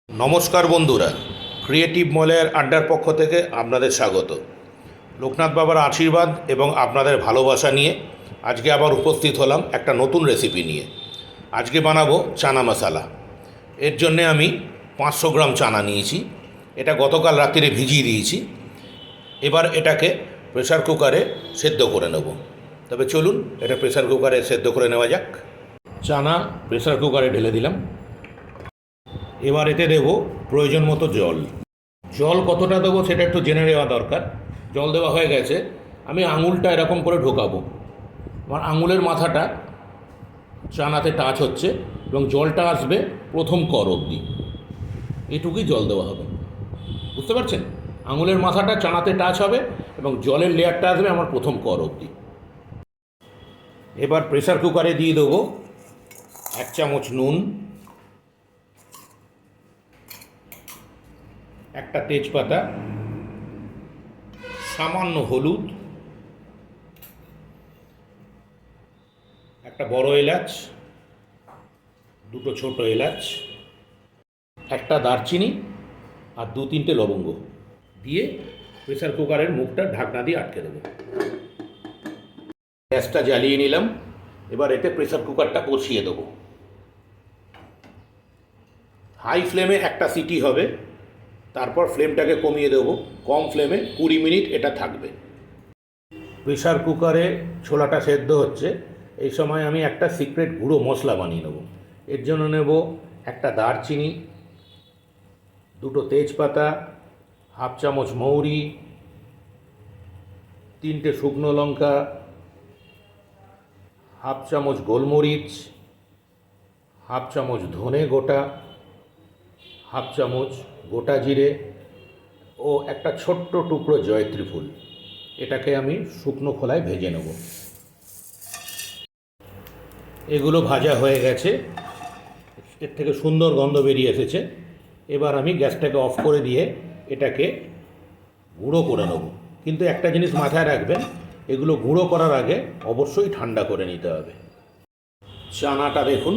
নমস্কার বন্ধুরা, ক্রিয়েটিভ মলের আড্ডার পক্ষ থেকে আপনাদের স্বাগত। লোকনাথ বাবার আশীর্বাদ এবং আপনাদের ভালোবাসা নিয়ে আজকে আবার উপস্থিত হলাম একটা নতুন রেসিপি নিয়ে। আজকে বানাবো চানা মশালা। এর জন্যে আমি 500 গ্রাম চানা নিয়েছি। এটা গতকাল রাত্রিরে ভিজিয়ে দিয়েছি। এবার এটাকে প্রেসার কুকারে সেদ্ধ করে নেব। তবে চলুন এটা প্রেসার কুকারে সেদ্ধ করে নেওয়া যাক। চানা প্রেসার কুকারে ঢেলে দিলাম। এবার এতে দেব প্রয়োজন মতো জল। জল কতটা দেবো সেটা একটু জেনে নেওয়া দরকার। জল দেওয়া হয়ে গেছে। আমি আঙুলটা এরকম করে ঢোকাবো। আমার আঙুলের মাথাটা চানাতে টাচ হচ্ছে এবং জলটা আসবে প্রথম কর অবধি। এটুকুই জল দেওয়া হবে, বুঝতে পারছেন? আঙুলের মাথাটা চানাতে টাচ হবে এবং জলের লেয়ারটা আসবে আমার প্রথম কর অবধি। এবার প্রেসার কুকারে দিয়ে দেবো 1 চামচ নুন, একটা তেজপাতা, সামান্য হলুদ, একটা বড় এলাচ, দুটো ছোট এলাচ, একটা দারচিনি আর 2-3টে লবঙ্গ দিয়ে প্রেসার কুকারের মুখটা ঢাকনা দিয়ে আটকে দেবো। গ্যাসটা জ্বালিয়ে নিলাম। এবার এতে প্রেসার কুকারটা বসিয়ে দেবো। হাই ফ্লেমে একটা সিটি হবে, তারপর ফ্লেমটাকে কমিয়ে দেবো। কম ফ্লেমে 20 মিনিট এটা থাকবে। প্রেসার কুকারে ছোলাটা সেদ্ধ হচ্ছে। এই সময় আমি একটা সিক্রেট গুঁড়ো মশলা বানিয়ে নেব। এর জন্য নেব একটা দারচিনি, 2টো তেজপাতা, 1/2 চামচ মৌরি, 3টে শুকনো লঙ্কা, 1/2 চামচ গোলমরিচ, 1/2 চামচ ধনে গোটা, 1/2 চামচ গোটা জিরে ও একটা ছোট্ট টুকরো জয়ত্রী ফুল। এটাকে আমি শুকনো খোলায় ভেজে নেব। এগুলো ভাজা হয়ে গেছে, এর থেকে সুন্দর গন্ধ বেরিয়ে এসেছে। এবার আমি গ্যাসটাকে অফ করে দিয়ে এটাকে গুঁড়ো করে নেব। কিন্তু একটা জিনিস মাথায় রাখবেন, এগুলো গুঁড়ো করার আগে অবশ্যই ঠান্ডা করে নিতে হবে। চানাটা দেখুন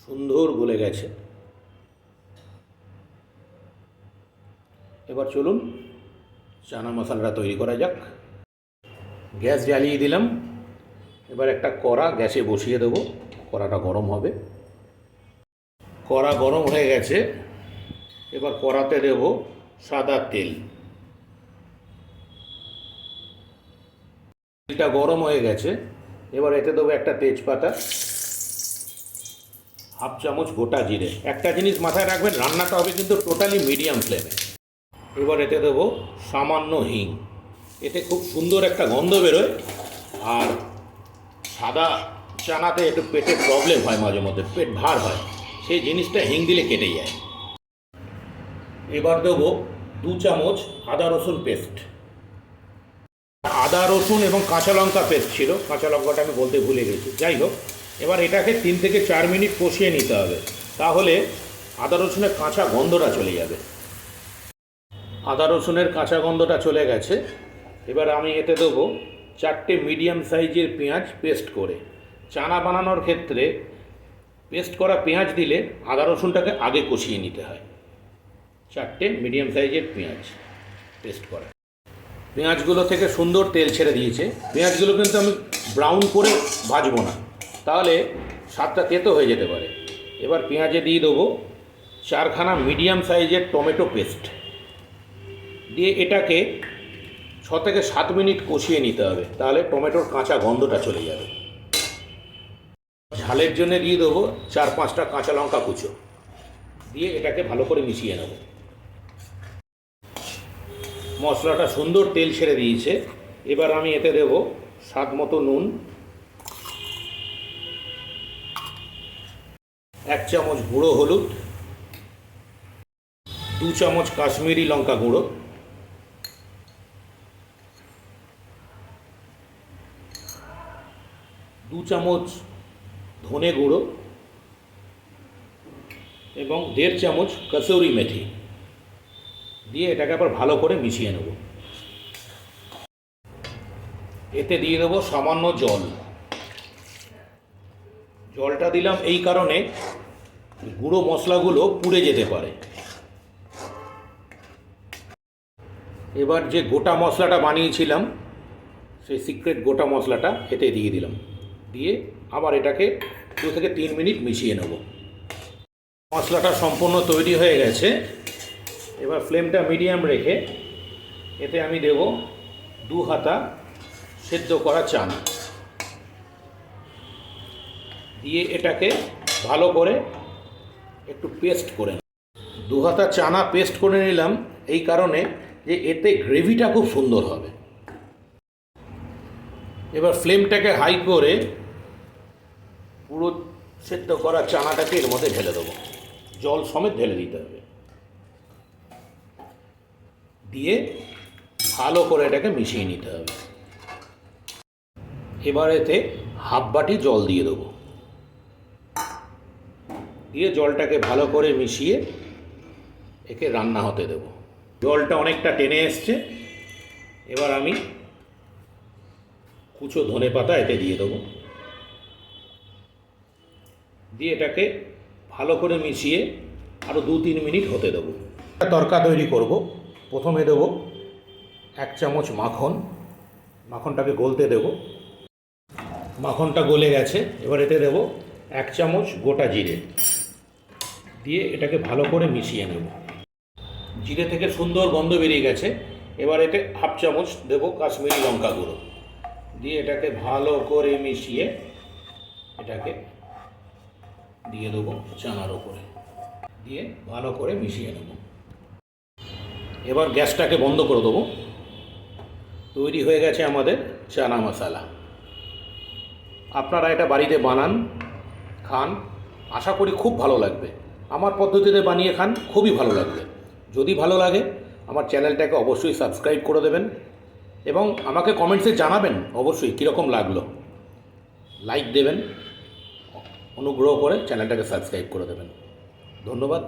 সুন্দর গলে গেছে। এবার চলুন চানা মশলাটা তৈরি করা যাক। গ্যাস জ্বালিয়ে দিলাম। এবার একটা কড়া গ্যাসে বসিয়ে দেবো। কড়াটা গরম হবে। কড়া গরম হয়ে গেছে। এবার কড়াতে দেব সাদা তেল। তেলটা গরম হয়ে গেছে। এবার এতে দেবো একটা তেজপাতা, 1/2 চামচ গোটা জিরে। একটা জিনিস মাথায় রাখবেন, রান্নাটা হবে কিন্তু টোটালি মিডিয়াম ফ্লেমে। এবার এতে দেবো সামান্য হিং। এতে খুব সুন্দর একটা গন্ধ বেরোয়। আর সাদা চানাতে একটু পেটের প্রবলেম হয়, মাঝে মধ্যে পেট ভার হয়, সেই জিনিসটা হিং দিলে কেটে যায়। এবার দেবো 2 চামচ আদা রসুন পেস্ট। আদা রসুন এবং কাঁচা লঙ্কা পেস্ট ছিল, কাঁচা লঙ্কাটা আমি বলতে ভুলে গেছি। যাই হোক, এবার এটাকে 3 থেকে 4 মিনিট কষিয়ে নিতে হবে, তাহলে আদা রসুনের কাঁচা গন্ধটা চলে যাবে। আদা রসুনের কাঁচা গন্ধটা চলে গেছে। এবার আমি এতে দেবো 4টে মিডিয়াম সাইজের পেঁয়াজ পেস্ট করে। চানা বানানোর ক্ষেত্রে পেস্ট করা পেঁয়াজ দিলে আদা রসুনটাকে আগে কষিয়ে নিতে হয়। 4টে মিডিয়াম সাইজের পেঁয়াজ পেস্ট করা। পেঁয়াজগুলো থেকে সুন্দর তেল ছেড়ে দিয়েছে। পেঁয়াজগুলো কিন্তু আমি ব্রাউন করে ভাজবো না, তাহলে স্বাদটা তেতো হয়ে যেতে পারে। এবার পেঁয়াজে দিয়ে দেবো 4খানা মিডিয়াম সাইজের টমেটো পেস্ট দিয়ে এটাকে 6 থেকে 7 মিনিট কষিয়ে নিতে হবে, তাহলে টমেটোর কাঁচা গন্ধটা চলে যাবে। ঝালের জন্য দিয়ে দেবো 4-5টা কাঁচা লঙ্কা কুচো দিয়ে এটাকে ভালো করে মিশিয়ে নেব। মশলাটা সুন্দর তেল ছেড়ে দিয়েছে। এবার আমি এতে দেব স্বাদ মতো নুন, 1 চামচ গুঁড়ো হলুদ, 2 চামচ কাশ্মীরি লঙ্কা গুঁড়ো, 2 চামচ ধনে গুঁড়ো এবং 1.5 চামচ কসুরি মেথি দিয়ে এটাকে আবার ভালো করে মিশিয়ে নেব। এতে দিয়ে দেবো সামান্য জল। জলটা দিলাম এই কারণে, গুঁড়ো মশলাগুলো পুড়ে যেতে পারে। এবার যে গোটা মশলাটা বানিয়েছিলাম সেই সিক্রেট গোটা মশলাটা এতে দিয়ে দিলাম, দিয়ে আবার এটাকে 2 থেকে 3 মিনিট মিশিয়ে নেব। মশলাটা সম্পূর্ণ তৈরি হয়ে গেছে। এবার ফ্লেমটা মিডিয়াম রেখে এতে আমি দেব 2 হাতা সেদ্ধ করা চানা, দিয়ে এটাকে ভালো করে একটু পেস্ট করে 2 হাতা চানা পেস্ট করে নিলাম এই কারণে যে এতে গ্রেভিটা খুব সুন্দর হবে। এবার ফ্লেমটাকে হাই করে পুরো সেদ্ধ করা চানাটাকে এর মধ্যে ঢেলে দেবো, জল সমেত ঢেলে দিতে হবে, দিয়ে ভালো করে এটাকে মিশিয়ে নিতে হবে। এবার এতে হাফ বাটি জল দিয়ে দেবো, দিয়ে জলটাকে ভালো করে মিশিয়ে একে রান্না হতে দেব। জলটা অনেকটা টেনে এসছে। এবার আমি কুচো ধনেপাতা এতে দিয়ে দেবো, দিয়ে এটাকে ভালো করে মিশিয়ে আরও 2-3 মিনিট হতে দেবো। তরকা তৈরি করব। প্রথমে দেব 1 চামচ মাখন, মাখনটাকে গলতে দেব। মাখনটা গলে গেছে। এবার এতে দেব 1 চামচ গোটা জিরে, দিয়ে এটাকে ভালো করে মিশিয়ে নেব। জিরে থেকে সুন্দর গন্ধ বেরিয়ে গেছে। এবার এতে হাফ চামচ দেব কাশ্মীরি লঙ্কা গুঁড়ো, দিয়ে এটাকে ভালো করে মিশিয়ে এটাকে দিয়ে দেবো চানার ওপরে, দিয়ে ভালো করে মিশিয়ে নেব। এবার গ্যাসটাকে বন্ধ করে দেবো। তৈরি হয়ে গেছে আমাদের চানা মশলা। আপনারা এটা বাড়িতে বানান, খান, আশা করি খুব ভালো লাগবে। আমার পদ্ধতিতে বানিয়ে খান, খুবই ভালো লাগবে। যদি ভালো লাগে আমার চ্যানেলটাকে অবশ্যই সাবস্ক্রাইব করে দেবেন এবং আমাকে কমেন্টসে জানাবেন অবশ্যই কীরকম লাগলো। লাইক দেবেন, অনুগ্রহ করে চ্যানেলটাকে সাবস্ক্রাইব করে দেবেন। ধন্যবাদ।